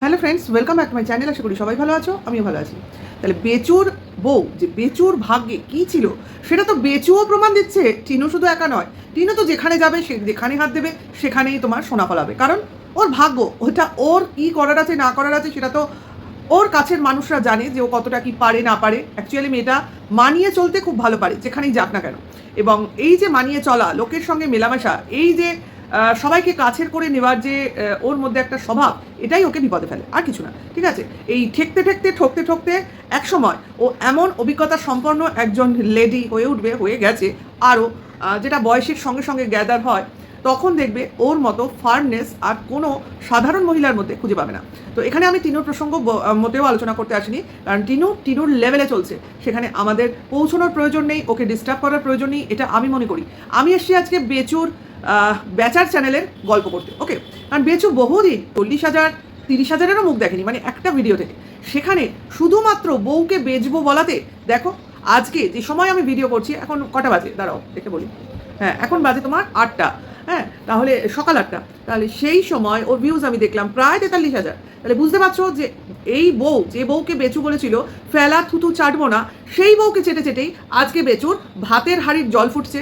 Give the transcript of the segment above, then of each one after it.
Hello friends, welcome back to my channel. আশা করি সবাই ভালো আছো, আমিও ভালো আছি। তাহলে বেচুর বউ যে বেচুর ভাগ্যে কী ছিল সেটা তো বেচুও প্রমাণ দিচ্ছে। টিনু শুধু একা নয়, টিনু তো যেখানে যাবে সে যেখানে হাত দেবে সেখানেই তোমার সোনা ফলাবে, কারণ ওর ভাগ্য ওটা। ওর কী করার আছে না করার আছে সেটা তো ওর কাছের মানুষরা জানে যে ও কতটা কি পারে না পারে। অ্যাকচুয়ালি মেয়েটা মানিয়ে চলতে খুব ভালো পারে যেখানেই যাক না কেন। এবং এই যে মানিয়ে চলা, লোকের সঙ্গে মেলামেশা, এই যে সবাইকে কাছের করে নেওয়ার যে ওর মধ্যে একটা স্বভাব, এটাই ওকে বিপদে ফেলে, আর কিছু না। ঠিক আছে, এই ঠেকতে ঠেকতে ঠকতে ঠকতে এক সময় ও এমন অভিজ্ঞতা সম্পন্ন একজন লেডি হয়ে উঠবে, হয়ে গেছে আরও, যেটা বয়সের সঙ্গে সঙ্গে গ্যাদার হয়, তখন দেখবে ওর মতো ফার্মনেস আর কোনো সাধারণ মহিলার মধ্যে খুঁজে পাবে না। তো এখানে আমি টিনুর প্রসঙ্গ মোটেও আলোচনা করতে আসিনি, কারণ টিনুর লেভেলে চলছে, সেখানে আমাদের পৌঁছানোর প্রয়োজন নেই, ওকে ডিস্টার্ব করার প্রয়োজন নেই, এটা আমি মনে করি। আমি এসছি আজকে বেচুর বেচার চ্যানেলের গল্প করতে। ওকে, কারণ বেচু বহুদিন 40,000 30,000-এরও মুখ দেখেনি, মানে একটা ভিডিও থেকে। সেখানে শুধুমাত্র বউকে বেচবো বলাতে দেখো আজকে যে সময় আমি ভিডিও করছি, এখন কটা বাজে দাঁড়াও দেখে বলি। হ্যাঁ, এখন বাজে তোমার 8টা। হ্যাঁ, তাহলে সকাল 8টা। তাহলে সেই সময় ওর ভিউজ আমি দেখলাম প্রায় 43,000। তাহলে বুঝতে পারছো যে এই বউ, যে বউকে বেচু বলেছিল ফেলা থুতু চাটবো না, সেই বউকে চেটে চেটেই আজকে বেচুর ভাতের হাঁড়ির জল ফুটছে,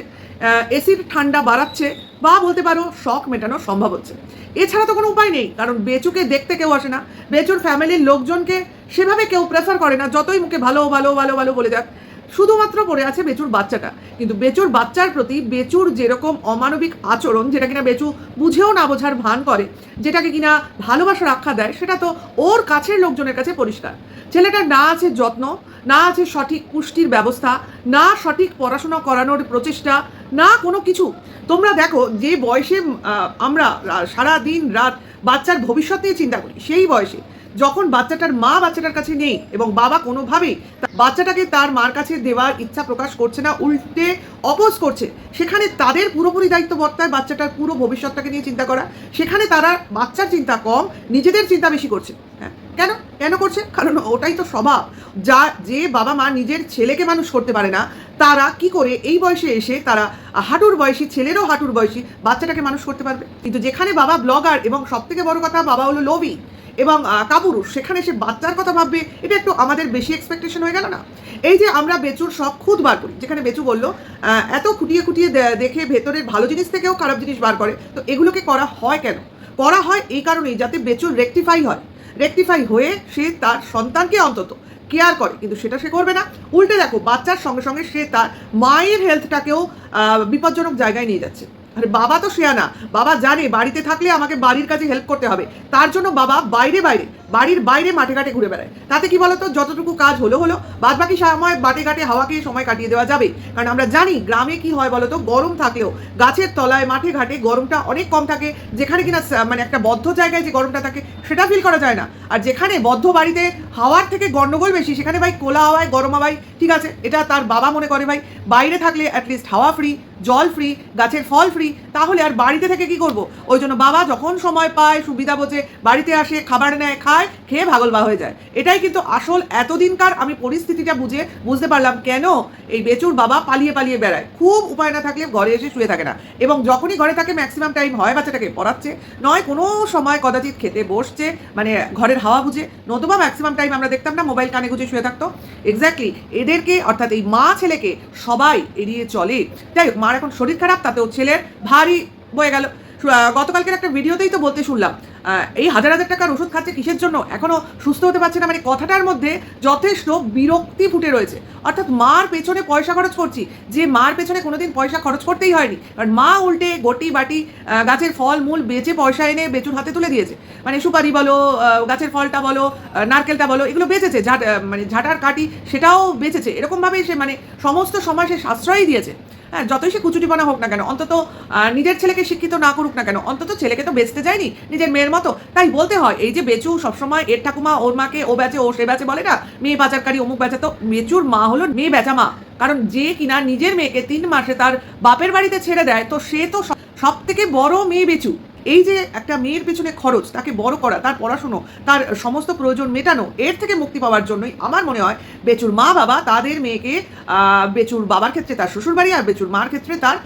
এসির ঠান্ডা বাড়াচ্ছে, বা বলতে পারো শখ মেটানো সম্ভব হচ্ছে। এছাড়া তো কোনো উপায় নেই, কারণ বেচুকে দেখতে কেউ আসে না, বেচুর ফ্যামিলির লোকজনকে সেভাবে কেউ প্রেফার করে না, যতই মুখে ভালো ভালো ভালো ভালো বলে যাক। শুধুমাত্র পড়ে আছে বেচুর বাচ্চাটা। কিন্তু বেচুর বাচ্চার প্রতি বেচুর যেরকম অমানবিক আচরণ, যেটা কিনা বেচু বুঝেও না বোঝার ভান করে, যেটাকে কিনা ভালোবাসার আখ্যা দেয়, সেটা তো ওর কাছের লোকজনের কাছে পরিষ্কার। ছেলেটার না আছে যত্ন, না আছে সঠিক পুষ্টির ব্যবস্থা, না সঠিক পড়াশোনা করানোর প্রচেষ্টা, না কোনো কিছু। তোমরা দেখো যে বয়সে আমরা সারা দিন রাত বাচ্চার ভবিষ্যৎ নিয়ে চিন্তা করি, সেই বয়সে যখন বাচ্চাটার মা বাচ্চাটার কাছে নেই এবং বাবা কোনোভাবেই বাচ্চাটাকে তার মার কাছে দেওয়ার ইচ্ছা প্রকাশ করছে না, উল্টে অপোজ করছে, সেখানে তাদের পুরোপুরি দায়িত্ব বর্তায় বাচ্চাটার পুরো ভবিষ্যৎটাকে নিয়ে চিন্তা করা। সেখানে তারা বাচ্চার চিন্তা কম, নিজেদের চিন্তা বেশি করছে। হ্যাঁ, কেন কেন করছে? কারণ ওটাই তো স্বভাব। যে বাবা মা নিজের ছেলেকে মানুষ করতে পারে না, তারা কি করে এই বয়সে এসে তারা হাঁটুর বয়সী ছেলেরও হাঁটুর বয়সী বাচ্চাটাকে মানুষ করতে পারবে? কিন্তু যেখানে বাবা ব্লগার এবং সব থেকে বড় কথা বাবা হলো লোভী এবং কাপুরুষ, সেখানে সে বাচ্চার কথা ভাববে, এটা একটু আমাদের বেশি এক্সপেকটেশন হয়ে গেল না? এই যে আমরা বেচুর সব খুদ বার করি, যেখানে বেচু বললো এত খুঁটিয়ে খুঁটিয়ে দেখে ভেতরের ভালো জিনিস থেকেও খারাপ জিনিস বার করে, তো এগুলোকে করা হয় কেন? করা হয় এই কারণেই যাতে বেচুর রেকটিফাই হয়, রেকটিফাই হয়ে সে তার সন্তানকে অন্তত কেয়ার করে। কিন্তু সেটা সে করবে না, উল্টে দেখো বাচ্চার সঙ্গে সঙ্গে সে তার মায়ের হেলথটাকেও বিপজ্জনক জায়গায় নিয়ে যাচ্ছে। আরে বাবা তো শেয়ানা, বাবা জানে বাড়িতে থাকলে আমাকে বাড়ির কাজে হেল্প করতে হবে, তার জন্য বাবা বাড়ির বাইরে মাঠে ঘাটে ঘুরে বেড়ায়। তাতে কি বলতো, যতটুকু কাজ হলো বাদ বাকি সময় বাটে ঘাটে হাওয়াকে সময় কাটিয়ে দেওয়া যাবে। কারণ আমরা জানি গ্রামে কি হয় বলতো, গরম থাকলেও গাছের তলায় মাঠে ঘাটে গরমটা অনেক কম থাকে, যেখানে কিনা মানে একটা বদ্ধ জায়গায় যে গরমটা থাকে সেটা ফিল করা যায় না। আর যেখানে বদ্ধ বাড়িতে হাওয়ার থেকে গন্ডগোল বেশি, সেখানে ভাই খোলা হাওয়ায় গরম হাওয়ায় ঠিক আছে, এটা তার বাবা মনে করে ভাই বাইরে থাকলে অ্যাটলিস্ট হাওয়া ফ্রি, জল ফ্রি, গাছের ফল ফ্রি, তাহলে আর বাড়িতে থেকে কি করব? ওই জন্য বাবা যখন সময় পায়, সুবিধা বোঝে, বাড়িতে আসে, খাবার নেয়, খায়, খেয়ে ভাগলবা হয়ে যায়। এটাই কিন্তু আসল এতদিনকার আমি পরিস্থিতিটা বুঝতে পারলাম কেন এই বেচুর বাবা পালিয়ে পালিয়ে বেড়ায়। খুব উপায় না থাকলে ঘরে এসে শুয়ে থাকে না, এবং যখনই ঘরে থাকে ম্যাক্সিমাম টাইম হয় বাচ্চাটাকে পড়াচ্ছে, নয় কোনো সময় কদাচিৎ খেতে বসছে, মানে ঘরের হাওয়া বুঝে, নতুবা ম্যাক্সিমাম টাইম আমরা দেখতাম না মোবাইল কানে গুঁজে শুয়ে থাকতো। এক্স্যাক্টলি এদেরকে, অর্থাৎ এই মা ছেলেকে সবাই এড়িয়ে চলে। যাই হোক, মার এখন শরীর খারাপ, তাতেও ছেলের ভারী বয়ে গেল। গতকালকের একটা ভিডিওতেই তো বলতে শুনলাম এই হাজার হাজার টাকার ওষুধ খাচ্ছে কিসের জন্য, এখনও সুস্থ হতে পারছে না। মানে কথাটার মধ্যে যথেষ্ট বিরক্তি ফুটে রয়েছে। অর্থাৎ মার পেছনে পয়সা খরচ করছি, যে মার পেছনে কোনোদিন পয়সা খরচ করতেই হয়নি, কারণ মা উল্টে গটি বাটি গাছের ফল মূল বেচে পয়সা এনে বেচুর হাতে তুলে দিয়েছে। মানে সুপারি বলো, গাছের ফলটা বলো, নারকেলটা বলো, এগুলো বেচেছে, মানে ঝাঁটার কাটি সেটাও বেচেছে। এরকমভাবেই সে মানে সমস্ত সময় সে সাশ্রয়ই দিয়েছে। হ্যাঁ, যতই সে কুচুটিপনা হোক না কেন, অন্তত নিজের ছেলেকে শিক্ষিত না করুক না কেন, অন্তত ছেলেকে তো বেচতে যায়নি নিজের মেয়ের মতো। তাই বলতে হয়, এই যে বেচু সবসময় এর ঠাকুমা ওর মাকে ও বেচে ও সে বেচে বলে না, মেয়ে পাচারকারী অমুক বেচা, তো বেচুর মা হলো মেয়ে বেচা মা। কারণ যে কিনা নিজের মেয়েকে 3 মাসে তার বাপের বাড়িতে ছেড়ে দেয়, তো সে তো সব থেকে বড় মেয়ে বেচু। এই যে একটা মেয়ের পেছনে খরচ, তাকে বড় করা, তার পড়াশুনো, তার সমস্ত প্রয়োজন মেটানো, এর থেকে মুক্তি পাওয়ার জন্যই আমার মনে হয় বেচুর মা বাবা তাদের মেয়েকে, বেচুর বাবার ক্ষেত্রে তার শ্বশুরবাড়ি আর বেচুর মার ক্ষেত্রে তার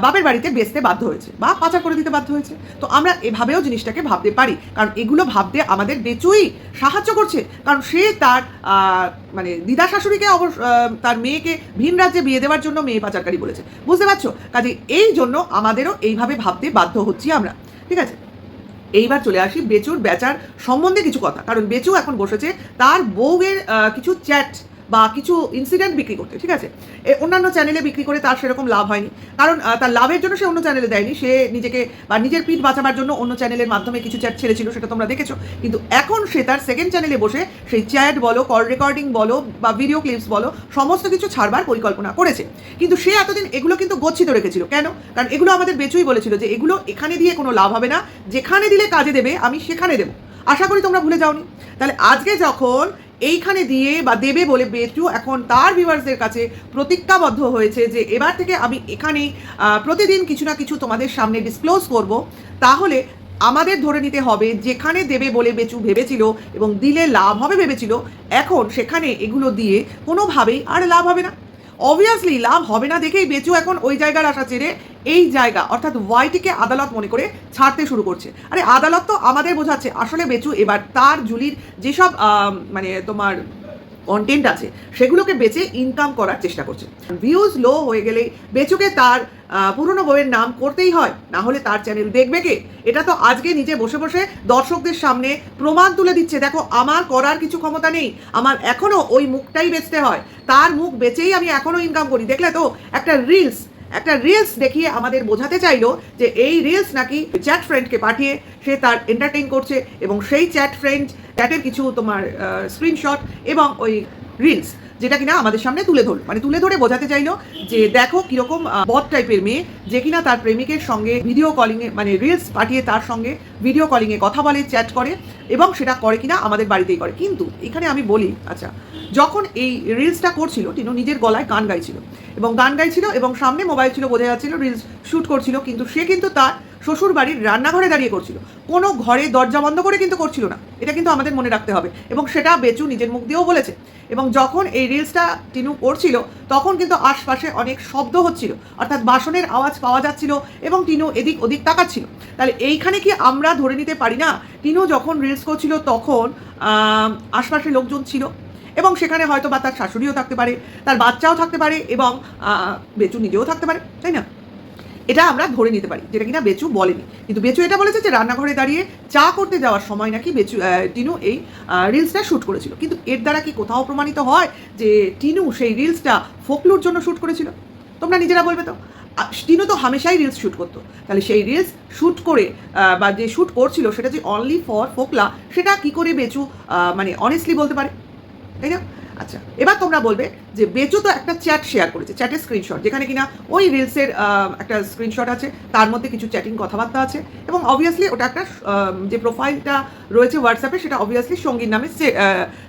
বাপের বাড়িতে বেচতে বাধ্য হয়েছে বা পাচার করে দিতে বাধ্য হয়েছে। তো আমরা এভাবেও জিনিসটাকে ভাবতে পারি, কারণ এগুলো ভাবতে আমাদের বেচুই সাহায্য করছে, কারণ সে তার মানে দিদা শাশুড়িকে তার মেয়েকে ভিন রাজ্যে বিয়ে দেওয়ার জন্য মেয়ে পাচারকারী বলেছে, বুঝতে পারছো? কাজে এই জন্য আমাদেরও এইভাবে ভাবতে বাধ্য হচ্ছি আমরা, ঠিক আছে? এইবার চলে আসি বেচুর বেচার সম্বন্ধে কিছু কথা, কারণ বেচু এখন বসেছে তার বউয়ের কিছু চ্যাট বা কিছু ইনসিডেন্ট বিক্রি করতে, ঠিক আছে? অন্যান্য চ্যানেলে বিক্রি করে তার সেরকম লাভ হয়নি, কারণ তার লাভের জন্য সে অন্য চ্যানেলে দেয়নি, সে নিজেকে বা নিজের পিঠ বাঁচাবার জন্য অন্য চ্যানেলের মাধ্যমে কিছু চ্যাট ছেড়েছিল, সেটা তোমরা দেখেছো। কিন্তু এখন সে তার সেকেন্ড চ্যানেলে বসে সেই চ্যাট বলো, কল রেকর্ডিং বলো বা ভিডিও ক্লিপস বলো, সমস্ত কিছু ছাড়বার পরিকল্পনা করেছে। কিন্তু সে এতদিন এগুলো কিন্তু গচ্ছিত রেখেছিল। কেন? কারণ এগুলো আমাদের বেচুই বলেছিল যে এগুলো এখানে দিয়ে কোনো লাভ হবে না, যেখানে দিলে কাজে দেবে আমি সেখানে দেবো। আশা করি তোমরা ভুলে যাওনি। তাহলে আজকে যখন এইখানে দিয়ে বা দেবে বলে বেচু এখন তার ভিউয়ার্সদের কাছে প্রতিজ্ঞাবদ্ধ হয়েছে যে এবার থেকে আমি এখানেই প্রতিদিন কিছু না কিছু তোমাদের সামনে ডিসক্লোজ করব, তাহলে আমাদের ধরে নিতে হবে যেখানে দেবে বলে বেচু ভেবেছিল এবং দিলে লাভ হবে ভেবেছিল, এখন সেখানে এগুলো দিয়ে কোনোভাবেই আর লাভ হবে না। অবভিয়াসলি লাভ হবে না দেখেই বেচু এখন ওই জায়গার আশা ছেড়ে এই জায়গা অর্থাৎ ওয়াইটিকে আদালত মনে করে ছাড়তে শুরু করছে। আরে আদালত তো আমাদের বোঝাচ্ছে, আসলে বেচু এবার তার জুলির যেসব মানে তোমার কন্টেন্ট আছে সেগুলোকে বেচে ইনকাম করার চেষ্টা করছে। ভিউজ লো হয়ে গেলে বেচুকে তার পুরনো বইয়ের নাম করতেই হয়, না হলে তার চ্যানেল দেখবে কে? এটা তো আজকে নিজে বসে বসে দর্শকদের সামনে প্রমাণ তুলে দিচ্ছে, দেখো আমার করার কিছু ক্ষমতা নেই, আমার এখনও ওই মুখটাই বেচতে হয়, তার মুখ বেচেই আমি এখনও ইনকাম করি। দেখলে তো একটা রিলস দেখিয়ে আমাদের বোঝাতে চাইলো যে এই রিলস নাকি চ্যাট ফ্রেন্ডকে পাঠিয়ে সে তার এন্টারটেইন করছে, এবং সেই চ্যাটের কিছু তোমার স্ক্রিনশট এবং ওই রিলস যেটা কিনা আমাদের সামনে তুলে ধরে বোঝাতে চাইলো যে দেখো কিরকম বদ টাইপের মেয়ে, যে কিনা তার প্রেমিকের সঙ্গে ভিডিও কলিংয়ে মানে রিলস পাঠিয়ে তার সঙ্গে ভিডিও কলিংয়ে কথা বলে, চ্যাট করে, এবং সেটা করে কিনা আমাদের বাড়িতেই করে। কিন্তু এখানে আমি বলি, আচ্ছা যখন এই রিলসটা করছিল টিনু নিজের গলায় গান গাইছিল এবং সামনে মোবাইল ছিল, বোঝা যাচ্ছিল রিলস শ্যুট করছিল, কিন্তু সে কিন্তু তার শ্বশুর বাড়ির রান্নাঘরে দাঁড়িয়ে করছিল, কোনো ঘরে দরজা বন্ধ করে কিন্তু করছিল না, এটা কিন্তু আমাদের মনে রাখতে হবে, এবং সেটা বেচু নিজের মুখ দিয়েও বলেছে। এবং যখন এই রিলসটা টিনু করছিল তখন কিন্তু আশপাশে অনেক শব্দ হচ্ছিল, অর্থাৎ বাসনের আওয়াজ পাওয়া যাচ্ছিল, এবং টিনু এদিক ওদিক তাকাচ্ছিল। তাহলে এইখানে কি আমরা ধরে নিতে পারি না টিনু যখন রিলস করছিল তখন আশপাশে লোকজন ছিল, এবং সেখানে হয়তো বা তার শাশুড়িও থাকতে পারে, তার বাচ্চাও থাকতে পারে, এবং বেচু নিজেও থাকতে পারে, তাই না? এটা আমরা ধরে নিতে পারি, যেটা কিনা বেচু বলেনি। কিন্তু বেচু এটা বলেছে যে রান্নাঘরে দাঁড়িয়ে চা করতে যাওয়ার সময় নাকি টিনু এই রিলসটা শ্যুট করেছিল। কিন্তু এর দ্বারা কি কোথাও প্রমাণিত হয় যে টিনু সেই রিলসটা ফোকলুর জন্য শ্যুট করেছিল? তোমরা নিজেরা বলবে তো। টিনু তো হামেশাই রিলস শ্যুট করতো, তাহলে সেই রিলস শ্যুট করে বা যে শ্যুট করছিল সেটা যে অনলি ফর ফোকলা, সেটা কি করে বেচু মানে অনেস্টলি বলতে পারে, তাই না? আচ্ছা, এবার তোমরা বলবে যে বেচু তো একটা চ্যাট শেয়ার করেছে, চ্যাটের স্ক্রিনশট, যেখানে কিনা ওই রিলসের একটা স্ক্রিনশট আছে, তার মধ্যে কিছু চ্যাটিং কথাবার্তা আছে, এবং অবভিয়াসলি ওটা একটা যে প্রোফাইলটা রয়েছে হোয়াটসঅ্যাপে সেটা অবভিয়াসলি সঙ্গীর নামে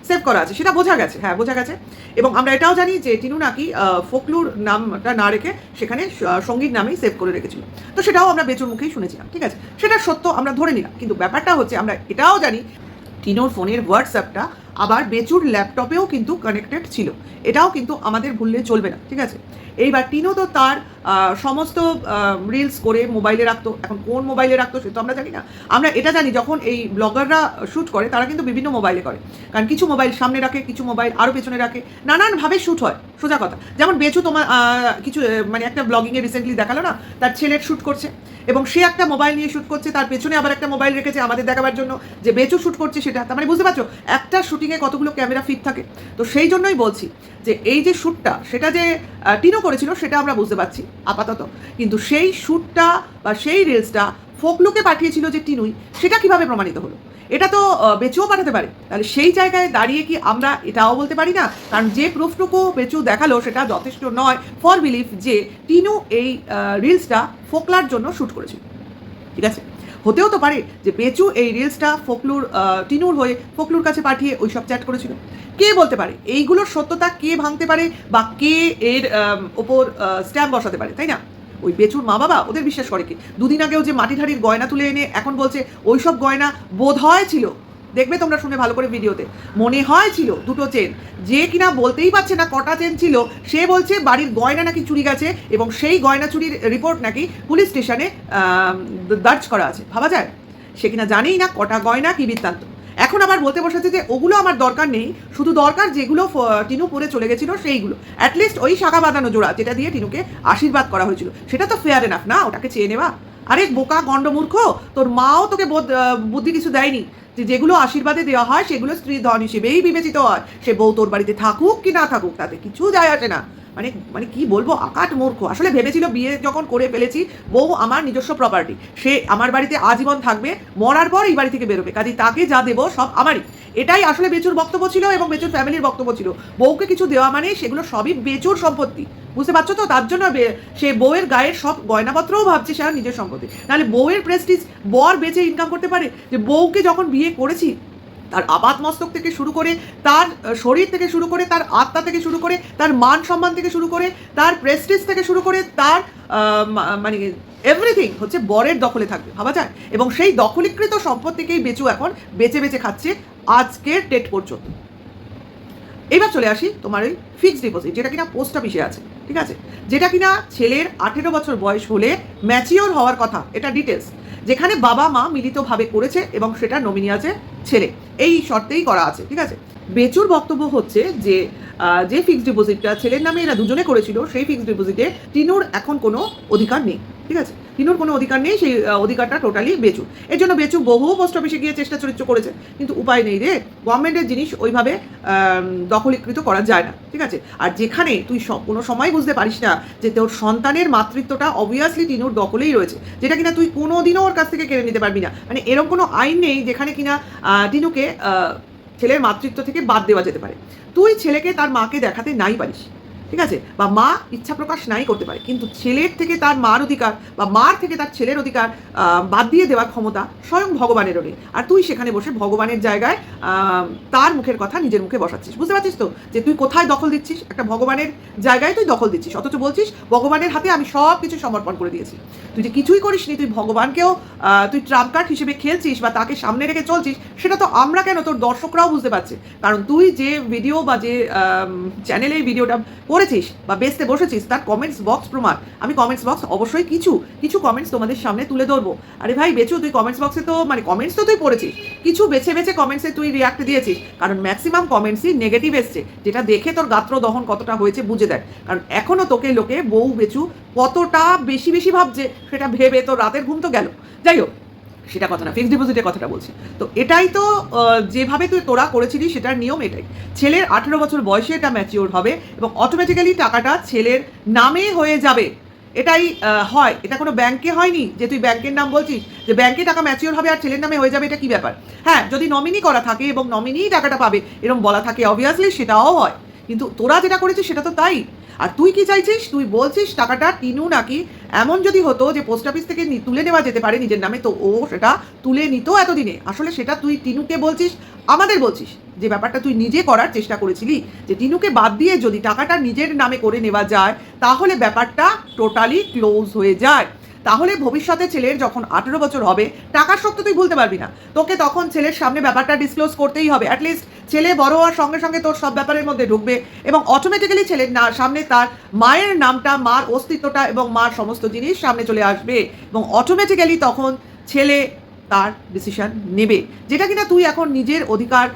সেভ করা আছে, সেটা বোঝা গেছে, হ্যাঁ বোঝা গেছে। এবং আমরা এটাও জানি যে টিনু নাকি ফোকলুর নামটা না রেখে সেখানে সঙ্গীর নামেই সেভ করে রেখেছিল, তো সেটাও আমরা বেচুর মুখেই শুনেছিলাম, ঠিক আছে, সেটা সত্য আমরা ধরে নিলাম। কিন্তু ব্যাপারটা হচ্ছে আমরা এটাও জানি টিনুর ফোনের হোয়াটসঅ্যাপটা আবার বেচুর ল্যাপটপেও কিন্তু কানেক্টেড ছিল, এটাও কিন্তু আমাদের ভুললে চলবে না, ঠিক আছে? এইবার টিনু তো তার সমস্ত রিলস করে মোবাইলে রাখতো, এখন কোন মোবাইলে রাখতো সে তো আমরা জানি না। আমরা এটা জানি যখন এই ব্লগাররা শ্যুট করে তারা কিন্তু বিভিন্ন মোবাইলে করে, কারণ কিছু মোবাইল সামনে রাখে, কিছু মোবাইল আরও পেছনে রাখে, নানানভাবে শ্যুট হয়, সোজা কথা। যেমন বেচু তোমার কিছু মানে একটা ব্লগিংয়ে রিসেন্টলি দেখালো না, তার ছেলের শ্যুট করছে, এবং সে একটা মোবাইল নিয়ে শ্যুট করছে, তার পেছনে আবার একটা মোবাইল রেখেছে আমাদের দেখাবার জন্য যে বেচু শ্যুট করছে সেটা। তার মানে বুঝতে পারছো একটা শুটিংয়ে কতগুলো ক্যামেরা ফিট থাকে। তো সেই জন্যই বলছি যে এই যে শ্যুটটা সেটা যে টিনু করেছিল সেটা আমরা বুঝতে পারছি আপাতত, কিন্তু সেই শ্যুটটা বা সেই রিলসটা ফোকলুকে পাঠিয়েছিল যে টিনুই, সেটা কিভাবে প্রমাণিত হলো? এটা তো বেচুও পাঠাতে পারে। তাহলে সেই জায়গায় দাঁড়িয়ে কি আমরা এটাও বলতে পারি না? কারণ যে প্রুফটুকু বেচু দেখালো সেটা যথেষ্ট নয় ফর বিলিফ যে টিনু এই রিলসটা ফোকলার জন্য শ্যুট করেছিল, ঠিক আছে? হতেও তো পারে যে বেচু এই রিলসটা টিনুর হয়ে ফোকলুর কাছে পাঠিয়ে ওই সব চ্যাট করেছিল। কে বলতে পারে এইগুলোর সত্যতা? কে ভাঙতে পারে বা কে এর ওপর স্ট্যাম্প বসাতে পারে, তাই না? ওই বেচুর মা বাবা ওদের বিশ্বাস করে কি? দুদিন আগেও যে মাটির হাড়ির গয়না তুলে এনে এখন বলছে ওই সব গয়না বোধহয় ছিল দেখবে তোমরা শুনে ভালো করে ভিডিওতে, মনে হয় ছিল দুটো চেন। যে কিনা বলতেই পারছে না কটা চেন ছিল, সে বলছে বাড়ির গয়না নাকি চুরি গেছে এবং সেই গয়না চুরির রিপোর্ট নাকি পুলিশ স্টেশনে দার্জ করা আছে। ভাবা যায়? সে কিনা জানেই না কটা গয়না কি বৃত্তান্ত। এখন আবার বলতে বসেছে যে ওগুলো আমার দরকার নেই, শুধু দরকার যেগুলো টিনু পরে চলে গেছিল সেইগুলো, অ্যাটলিস্ট ওই শাখা বাঁধানো জোড়া যেটা দিয়ে টিনুকে আশীর্বাদ করা হয়েছিল, সেটা তো ফেয়ার এনাফ না ওটাকে চেয়ে নেওয়া। আরে বোকা গণ্ডমূর্খ, তোর মাও তোকে বুদ্ধি কিছু দেয়নি যে যেগুলো আশীর্বাদে দেওয়া হয় সেগুলো স্ত্রীর ধন হিসেবেই বিবেচিত হয়। সে বউ তোর বাড়িতে থাকুক কি না থাকুক তাতে কিছু যায় আসে না। মানে মানে কি বলবো, আকাট মূর্খ। আসলে ভেবেছিল বিয়ে যখন করে ফেলেছি বউ আমার নিজস্ব প্রপার্টি, সে আমার বাড়িতে আজীবন থাকবে, মরার পর এই বাড়ি থেকে বেরোবে, কাজে তাকে যা দেবো সব আমারই। এটাই আসলে বেচুর বক্তব্য ছিল এবং বেচুর ফ্যামিলির বক্তব্য ছিল। বউকে কিছু দেওয়া মানে সেগুলো সবই বেচুর সম্পত্তি, বুঝতে পারছো তো? তার জন্য সে বউয়ের গায়ের সব গয়নাপত্রও ভাবছে সে নিজের সম্পত্তি। নাহলে বউয়ের প্রেস্টিজ বর বেচে ইনকাম করতে পারে? যে বউকে যখন বিয়ে করেছি তার আপাত মস্তক থেকে শুরু করে, তার শরীর থেকে শুরু করে, তার আত্মা থেকে শুরু করে, তার মান সম্মান থেকে শুরু করে, তার প্রেস্টিজ থেকে শুরু করে, তার মানে এভরিথিং হচ্ছে বরের দখলে থাকবে, ভাবা যায়? এবং সেই দখলীকৃত সম্পত্তিকেই বেচু এখন বেচে বেচে খাচ্ছে আজকের ডেট পর্যন্ত। এবার চলে আসি তোমার ওই ফিক্সড ডিপোজিট, যেটা কিনা পোস্ট অফিসে আছে, ঠিক আছে? যেটা কিনা ছেলের 18 বছর বয়স হলে ম্যাচিওর হওয়ার কথা, এটা ডিটেলস, যেখানে বাবা মা মিলিতভাবে করেছে এবং সেটা নমিনি আছে ছেলে, এই শর্তেই করা আছে, ঠিক আছে? বেচুর বক্তব্য হচ্ছে যে যে ফিক্সড ডিপোজিটটা ছেলের নামে এরা দুজনে করেছিল, সেই ফিক্সড ডিপোজিটে টিনুর এখন কোনো অধিকার নেই, ঠিক আছে? টিনুর কোনো অধিকার নেই, সেই অধিকারটা টোটালি বেচু। এর জন্য বেচু বহু পোস্ট অফিসে গিয়ে চেষ্টা চরিত্র করেছে, কিন্তু উপায় নেই রে, গভর্নমেন্টের জিনিস ওইভাবে দখলীকৃত করা যায় না, ঠিক আছে? আর যেখানে তুই কোনো সময় বুঝতে পারিস না যে তোর সন্তানের মাতৃত্বটা অবভিয়াসলি টিনুর দখলেই রয়েছে, যেটা কিনা তুই কোনো দিনও ওর কাছ থেকে কেড়ে নিতে পারবি না। মানে এরকম কোনো আইন নেই যেখানে কিনা টিনুকে ছেলের মাতৃত্ব থেকে বাদ দেওয়া যেতে পারে। তুই ছেলেকে তার মাকে দেখাতে নাই পারিস, ঠিক আছে? বা মা ইচ্ছা প্রকাশ নাই করতে পারে, কিন্তু ছেলের থেকে তার মার অধিকার বা মার থেকে তার ছেলের অধিকার বাদ দিয়ে দেওয়ার ক্ষমতা স্বয়ং ভগবানেরও নেই। আর তুই সেখানে বসে ভগবানের জায়গায় তার মুখের কথা নিজের মুখে বসাচ্ছিস। বুঝতে পারছিস তো যে তুই কোথায় দখল দিচ্ছিস? একটা ভগবানের জায়গায় তুই দখল দিচ্ছিস, অথচ বলছিস ভগবানের হাতে আমি সব কিছু সমর্পণ করে দিয়েছি। তুই যে কিছুই করিসনি, তুই ভগবানকেও তুই ট্রাম্প কার্ড হিসেবে খেলছিস বা তাকে সামনে রেখে চলছিস, সেটা তো আমরা কেন, তোর দর্শকরাও বুঝতে পারছে। কারণ তুই যে ভিডিও বা যে চ্যানেলে ভিডিওটা করেছিস বা বেচতে বসেছিস, তার কমেন্টস বক্স প্রমাণ। আমি কমেন্টস বক্স অবশ্যই কিছু কমেন্টস তোমাদের সামনে তুলে ধরবো। আরে ভাই বেচু, তুই কমেন্টস বক্সে তো মানে কমেন্টস তো তুই পড়েছিস, কিছু বেছে বেছে কমেন্টসে তুই রিয়াক্ট দিয়েছিস, কারণ ম্যাক্সিমাম কমেন্টসই নেগেটিভ এসছে, যেটা দেখে তোর গাত্র দহন কতটা হয়েছে বুঝে দেয়। কারণ এখনও তোকে লোকে বউ বেচু কতটা বেশি বেশি ভাবছে, সেটা ভেবে তোর রাতের ঘুম তো গেল। যাই হোক, সেটা কথা না, ফিক্সড ডিপোজিটের কথাটা বলছি। তো এটাই তো যেভাবে তুই তোরা করেছিলি সেটার নিয়ম এটাই। ছেলের 18 বছর বয়সে এটা ম্যাচিওর হবে এবং অটোমেটিক্যালি টাকাটা ছেলের নামে হয়ে যাবে। এটাই হয়, এটা কোনো ব্যাংকে হয়নি যে তুই ব্যাংকের নাম বলছিস যে ব্যাংকে টাকা ম্যাচিওর হবে আর ছেলের নামে হয়ে যাবে, এটা কি ব্যাপার? হ্যাঁ, যদি নমিনি করা থাকে এবং নমিনি টাকাটা পাবে এরকম বলা থাকে, অবভিয়াসলি সেটাও হয়, কিন্তু তোরা যেটা করেছিস সেটা তো তাই। আর তুই কি চাইছিস? তুই বলছিস টাকাটা টিনু নাকি, এমন যদি হতো যে পোস্ট অফিস থেকে তুলে নেওয়া যেতে পারে নিজের নামে, তো ও সেটা তুলে নিত এতদিনে। আসলে সেটা তুই টিনুকে বলছিস, আমাদের বলছিস যে ব্যাপারটা তুই নিজে করার চেষ্টা করেছিলি, যে টিনুকে বাদ দিয়ে যদি টাকাটা নিজের নামে করে নেওয়া যায় তাহলে ব্যাপারটা টোটালি ক্লোজ হয়ে যায়। তাহলে ভবিষ্যতে ছেলের যখন 18 বছর হবে, টাকার সত্য তুই ভুলতে পারবি না, তোকে তখন ছেলের সামনে ব্যাপারটা ডিসক্লোজ করতেই হবে। অ্যাটলিস্ট ছেলে বড় হওয়ার সঙ্গে সঙ্গে তোর সব ব্যাপারের মধ্যে ঢুকবে এবং অটোমেটিক্যালি ছেলের সামনে তার মায়ের নামটা, মার অস্তিত্বটা এবং মার সমস্ত জিনিস সামনে চলে আসবে এবং অটোমেটিক্যালি তখন ছেলে তার ডিসিশন নেবে, যেটা কিনা তুই এখন নিজের অধিকার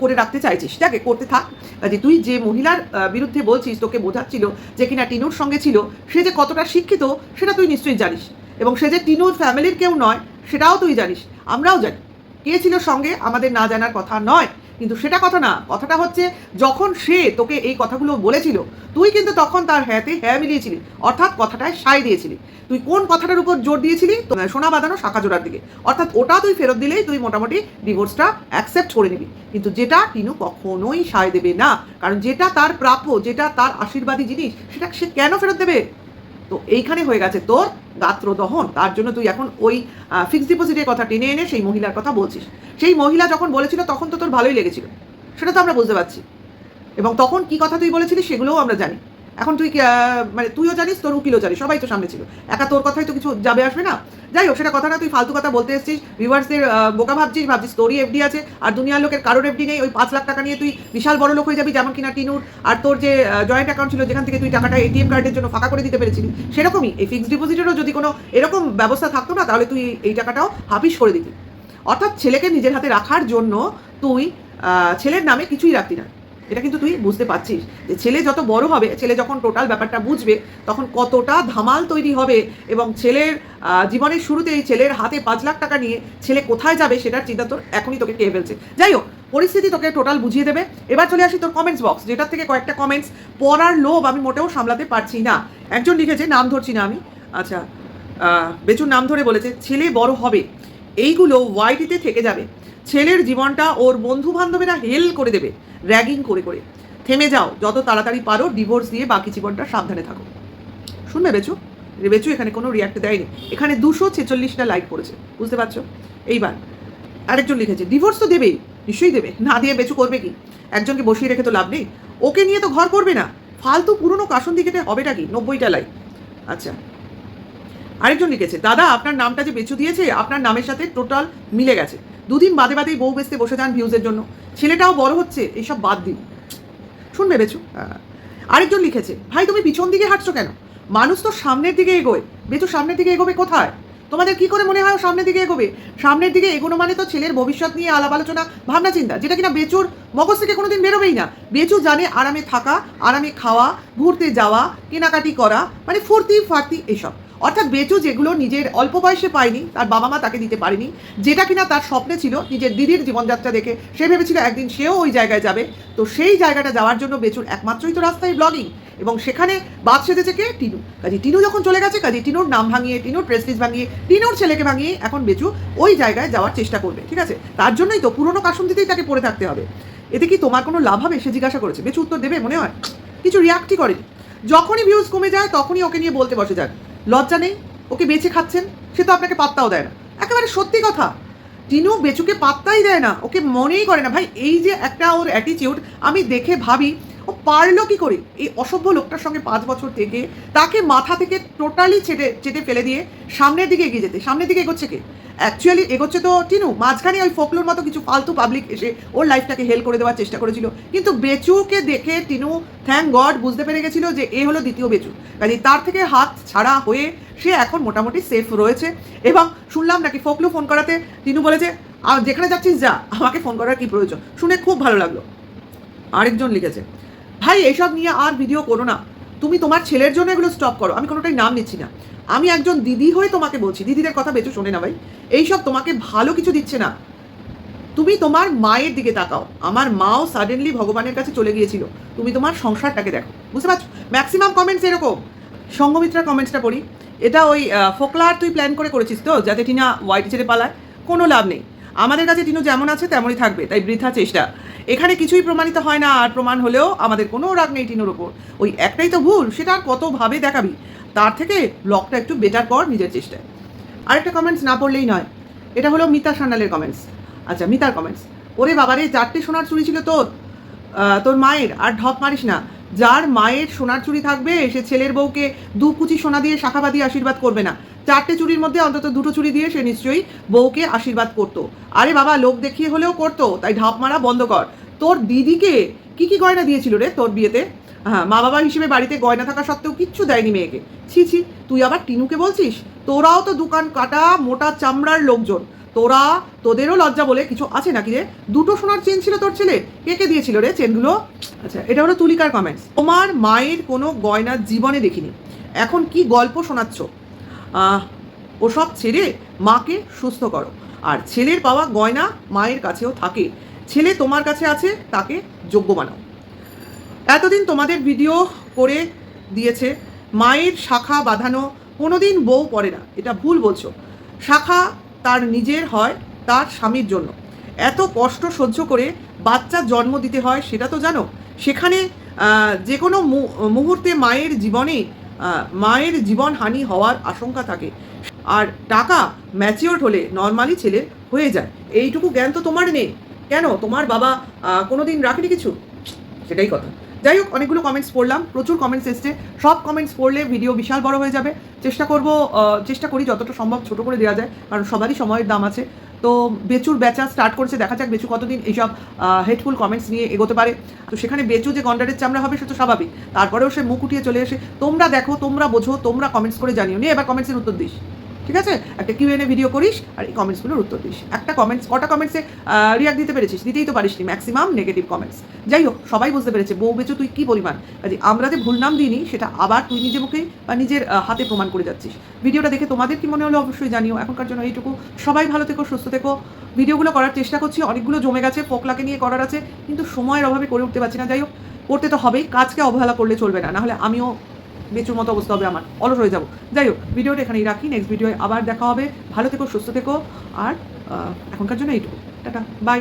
করে রাখতে চাইছিস। যাকে করতে থাক। যে তুই যে মহিলার বিরুদ্ধে বলছিস, তোকে বোঝাচ্ছিল যে কিনা টিনুর সঙ্গে ছিল, সে যে কতটা শিক্ষিত সেটা তুই নিশ্চয়ই জানিস, এবং সে যে টিনুর ফ্যামিলির কেউ নয় সেটাও তুই জানিস, আমরাও জানি। কে ছিল সঙ্গে আমাদের না জানার কথা নয়, কিন্তু সেটা কথা না। কথাটা হচ্ছে যখন সে তোকে এই কথাগুলো বলেছিল, তুই কিন্তু তখন তার হ্যাঁতে হ্যাঁ মিলিয়েছিলি, অর্থাৎ কথাটায় সায় দিয়েছিলি। তুই কোন কথাটার উপর জোর দিয়েছিলি? সোনা বাঁধানো শাখা জোড়ার দিকে, অর্থাৎ ওটা তুই ফেরত দিলেই তুই মোটামুটি ডিভোর্সটা অ্যাকসেপ্ট করে নিবি। কিন্তু যেটা টিনু কখনোই সায় দেবে না, কারণ যেটা তার প্রাপ্য, যেটা তার আশীর্বাদী জিনিস, সেটা সে কেন ফেরত দেবে? তো এইখানে হয়ে গেছে তোর গাত্র দহন। তার জন্য তুই এখন ওই ফিক্সড ডিপোজিটের কথা টেনে এনে সেই মহিলার কথা বলছিস। সেই মহিলা যখন বলেছিল তখন তো তোর ভালোই লেগেছিল, সেটা তো আমরা বুঝতে পারছি, এবং তখন কি কথা তুই বলেছিলি সেগুলোও আমরা জানি। এখন তুই মানে তুইও জানিস, তোর উকিলও জানিস, সবাই তো সামনে ছিল, একা তোর কথাই তো কিছু যাবে আসবে না। যাই হোক, সেটা কথা না, তুই ফালতু কথা বলতে এসেছিস, ভিউয়ার্সদের বোকা ভাবছিস তোরই এফডি আছে আর দুনিয়ার লোকের কারোর এফডি নেই। ওই 5 লাখ টাকা নিয়ে তুই বিশাল বড় লোক হয়ে যাবি, যেমন কিনা টিনুর। আর তোর যে জয়েন্ট অ্যাকাউন্ট ছিল, যেখান থেকে তুই টাকাটা এটিএম কার্ডের জন্য ফাঁকা করে দিতে পেরেছিলি, সেরকমই এই ফিক্সড ডিপোজিটেরও যদি কোনো এরকম ব্যবস্থা থাকতো না, তাহলে তুই এই টাকাটাও হাফিস করে দিতি। অর্থাৎ ছেলেকে নিজের হাতে রাখার জন্য তুই ছেলের নামে কিছুই রাখতি না। এটা কিন্তু তুই বুঝতে পারছিস যে ছেলে যত বড় হবে, ছেলে যখন টোটাল ব্যাপারটা বুঝবে, তখন কতটা ধামাল তৈরি হবে। এবং ছেলের জীবনের শুরুতেই ছেলের হাতে 5 লাখ টাকা নিয়ে ছেলে কোথায় যাবে সেটার চিন্তা তোর এখনই তোকে কে ফেলছে। যাই হোক, পরিস্থিতি তোকে টোটাল বুঝিয়ে দেবে। এবার চলে আসি তোর কমেন্টস বক্স, যেটার থেকে কয়েকটা কমেন্টস পড়ার লোভ আমি মোটেও সামলাতে পারছি না। একজন লিখেছে, নাম ধরছি না আমি, আচ্ছা, বেচুর নাম ধরে বলেছে, ছেলে বড় হবে, এইগুলো ওয়াইটিতে থেকে যাবে, ছেলের জীবনটা ওর বন্ধু বান্ধবেরা হেল করে দেবে র্যাগিং করে করে। থেমে যাও, যত তাড়াতাড়ি পারো ডিভোর্স দিয়ে বাকি জীবনটা সাবধানে থাকো। শুনবে বেচু? বেচু এখানে কোনো রিয়াক্ট দেয়নি, এখানে 246টা লাইক করেছে, বুঝতে পারছো? এইবার আরেকজন লিখেছে, ডিভোর্স তো দেবেই, নিশ্চয়ই দেবে, না দিয়ে বেচু করবে কি? একজনকে বসিয়ে রেখে তো লাভ নেই, ওকে নিয়ে তো ঘর করবে না, ফালতু পুরনো কাসন্দি কেটে হবেটা কি? 90টা লাইক। আচ্ছা, আরেকজন লিখেছে, দাদা আপনার নামটা যে বেচু দিয়েছে আপনার নামের সাথে টোটাল মিলে গেছে, দুদিন বাদে বাদেই বউ বেচতে বসে যান ভিউজের জন্য, ছেলেটাও বড় হচ্ছে, এইসব বাদ দিন। শুনবে বেচু? আরেকজন লিখেছে, ভাই তুমি পিছন দিকে হাঁটছো কেন? মানুষ তো সামনের দিকে এগোয়, বেচু সামনের দিকে এগোবে কোথায়? তোমাদের কি করে মনে হয় সামনের দিকে এগোবে? সামনের দিকে এগোনো মানে তো ছেলের ভবিষ্যৎ নিয়ে আলাপ আলোচনা, ভাবনা চিন্তা, যেটা কিনা বেচুর মগজ থেকে কোনোদিন বেরোবেই না। বেচু জানে আরামে থাকা, আরামে খাওয়া, ঘুরতে যাওয়া, কেনাকাটি করা, মানে ফুর্তি ফার্তি এসব। অর্থাৎ বেচু যেগুলো নিজের অল্প বয়সে পায়নি, তার বাবা মা তাকে দিতে পারেনি, যেটা কিনা তার স্বপ্নে ছিল, নিজের দিদির জীবনযাত্রা দেখে সে ভেবেছিল একদিন সেও ওই জায়গায় যাবে। তো সেই জায়গাটা যাওয়ার জন্য বেচুর একমাত্রই তো রাস্তায় ব্লগিং, এবং সেখানে বাদ সেজেছে কে? টিনু। কাজে টিনু যখন চলে গেছে, কাজে টিনুর নাম ভাঙিয়ে, টিনুর প্রেস্টিজ ভাঙিয়ে, টিনুর ছেলেকে ভাঙিয়ে এখন বেচু ওই জায়গায় যাওয়ার চেষ্টা করবে, ঠিক আছে? তার জন্যই তো পুরনো কাসন্দিতেই তাকে পড়ে থাকতে হবে। এতে কি তোমার কোনো লাভ হবে? সে জিজ্ঞাসা করেছে। বেচু উত্তর দেবে মনে হয়? কিছু রিয়াক্টই করেনি। যখনই ভিউজ কমে যায় তখনই ওকে নিয়ে বলতে বসে যান, লজ্জা নেই? ওকে বেঁচে খাচ্ছেন, সে তো আপনাকে পাত্তাও দেয় না। একেবারে সত্যি কথা, টিনু বেচুকে পাত্তাই দেয় না, ওকে মনেই করে না। ভাই এই যে একটা ওর অ্যাটিটিউড, আমি দেখে ভাবি ও পারলো কি করে এই অসভ্য লোকটার সঙ্গে 5 বছর থেকে তাকে মাথা থেকে টোটালি চেটে ফেলে দিয়ে সামনের দিকে এগিয়ে যেতে। সামনের দিকে এগোচ্ছে কে? অ্যাকচুয়ালি এগোচ্ছে তো টিনু। মাঝখানে ওই ফোকলোর মতো কিছু ফালতু পাবলিক এসে ওর লাইফটাকে হেল করে দেওয়ার চেষ্টা করেছিল, কিন্তু বেচুকে দেখে টিনু থ্যাংক গড বুঝতে পেরে গেছিল যে এ হলো দ্বিতীয় বেচু। কাজে তার থেকে হাত ছাড়া হয়ে সে এখন মোটামুটি সেফ রয়েছে। এবং শুনলাম নাকি ফোকলু ফোন করাতে টিনু বলেছে, যেখানে যাচ্ছিস যা, আমাকে ফোন করার কি প্রয়োজন? শুনে খুব ভালো লাগলো। আরেকজন লিখেছে, ভাই এইসব নিয়ে আর ভিডিও করো না, তুমি তোমার ছেলের জন্য এগুলো স্টপ করো। আমি কোনোটাই নাম নিচ্ছি না, আমি একজন দিদি হয়ে তোমাকে বলছি, দিদিদের কথা বেঁচে শোনে না ভাই, এইসব তোমাকে ভালো কিছু দিচ্ছে না। তুমি তোমার মায়ের দিকে তাকাও, আমার মাও সাডেনলি ভগবানের কাছে চলে গিয়েছিল, তুমি তোমার সংসারটাকে দেখো, বুঝতে পারছো? ম্যাক্সিমাম কমেন্টস এরকম। সঙ্গমিত্রার কমেন্টসটা পড়ি। এটা ওই ফোকলার তুই প্ল্যান করেছিস তো যাতে টিনা হোয়াইট ছেড়ে পালায়? কোনো লাভ নেই, আমাদের কাছে টিনু যেমন আছে তেমনই থাকবে, তাই বৃথা চেষ্টা। এখানে কিছুই প্রমাণিত হয় না, আর প্রমাণ হলেও আমাদের কোনো রাগ নেই টিনুর ওপর। ওই একটাই তো ভুল, সেটা আর কতভাবে দেখাবি? তার থেকে ব্লগটা একটু বেটার কর নিজের চেষ্টায়। আরেকটা কমেন্টস না পড়লেই নয়, এটা হলো মিতা সান্যালের কমেন্টস। আচ্ছা, মিতার কমেন্টস, ওরে বাবারে 4টে সোনার চুড়ি ছিল তোর মায়ের, আর ঢপ মারিস না। যার মায়ের সোনার চুড়ি থাকবে সে ছেলের বউকে 2 কুচি সোনা দিয়ে শাখা বাঁধিয়ে আশীর্বাদ করবে না। 4টে চুড়ির মধ্যে অন্তত 2টো চুড়ি দিয়ে সে নিশ্চয়ই বউকে আশীর্বাদ করতো। আরে বাবা, লোক দেখিয়ে হলেও করতো, তাই ঢাপ মারা বন্ধ কর। তোর দিদিকে কি গয়না দিয়েছিল রে তোর বিয়েতে? হ্যাঁ, মা বাবা হিসেবে বাড়িতে গয়না থাকা সত্ত্বেও কিচ্ছু দেয়নি মেয়েকে। ছি, তুই আবার টিনুকে বলছিস? তোরাও তো দোকান কাটা মোটা চামড়ার লোকজন, তোদেরও লজ্জা বলে কিছু আছে নাকি রে? 2টো সোনার চেন ছিল তোর ছেলে, কে দিয়েছিল রে চেনগুলো? আচ্ছা, এটা হলো তুলিকার কমেন্টস। তোমার মায়ের কোনো গয়না জীবনে দেখিনি, এখন কি গল্প শোনাচ্ছ? ওসব ছেড়ে মাকে সুস্থ করো, আর ছেলের পাওয়া গয়না মায়ের কাছেও থাকে, ছেলে তোমার কাছে আছে, তাকে যোগ্য বানাও। এতদিন তোমাদের ভিডিও করে দিয়েছে, মায়ের শাখা বাঁধানো কোনোদিন বউ পড়ে না, এটা ভুল বলছো। শাখা তার নিজের হয়, তার স্বামীর জন্য। এত কষ্ট সহ্য করে বাচ্চা জন্ম দিতে হয় সেটা তো জানো। সেখানে যে কোনো মুহূর্তে মায়ের জীবন হানি হওয়ার আশঙ্কা থাকে, আর টাকা ম্যাচিওর হলে নর্মালি ছেলের হয়ে যায়। এইটুকু জ্ঞান তো তোমার নেই কেন? তোমার বাবা কোনোদিন রাখেনি কিছু? সেটাই কথা। যাই হোক, অনেকগুলো কমেন্টস পড়লাম, প্রচুর কমেন্টস এসছে। সব কমেন্টস পড়লে ভিডিও বিশাল বড় হয়ে যাবে। চেষ্টা করি যতটা সম্ভব ছোট করে দেওয়া যায়, কারণ সবারই সময়ের দাম আছে। তো বেচুর বেচা স্টার্ট করেছে, দেখা যাক বেচু কতদিন এইসব হেটফুল কমেন্টস নিয়ে এগোতে পারে। তো সেখানে বেচু যে গন্ডারের চামড়া হবে সে তো স্বাভাবিক, তারপরেও সে মুখ উঠিয়ে চলে এসে তোমরা দেখো, তোমরা বোঝো, তোমরা কমেন্টস করে জানিও, নিয়ে এবার কমেন্টসের উত্তর দিস, ঠিক আছে? একটা কিউএনএ ভিডিও করিস আর এই কমেন্টসগুলোর উত্তর দিস। একটা কটা কমেন্টসে রিয়াক্ট দিতে পেরেছিস? দিতেই তো পারিসনি, ম্যাক্সিমাম নেগেটিভ কমেন্টস। যাই হোক, সবাই বুঝতে পেরেছে বউ বেচু তুই কী পরিমাণ। কাজে আমরা যে ভুল নাম দিইনি সেটা আবার তুই নিজে মুখেই বা নিজের হাতে প্রমাণ করে যাচ্ছিস। ভিডিওটা দেখে তোমাদের কি মনে হলো অবশ্যই জানিও। এখনকার জন্য এইটুকু, সবাই ভালো থেকো, সুস্থ থেকো। ভিডিওগুলো করার চেষ্টা করছি, অনেকগুলো জমে গেছে, ফোকলাকে নিয়ে করার আছে, কিন্তু সময়ের অভাবে করে উঠতে পারছি না। যাই হোক, করতে তো হবেই, কাজকে অবহেলা করলে চলবে না, নাহলে আমিও বেচুর মতো অবস্থা হবে, আমার অলস হয়ে যাবো। যাই হোক, ভিডিওটা এখানেই রাখি, নেক্সট ভিডিওয়ে আবার দেখা হবে। ভালো থেকো, সুস্থ থেকো, আর এখনকার জন্য এইটুকু, টাটা, বাই।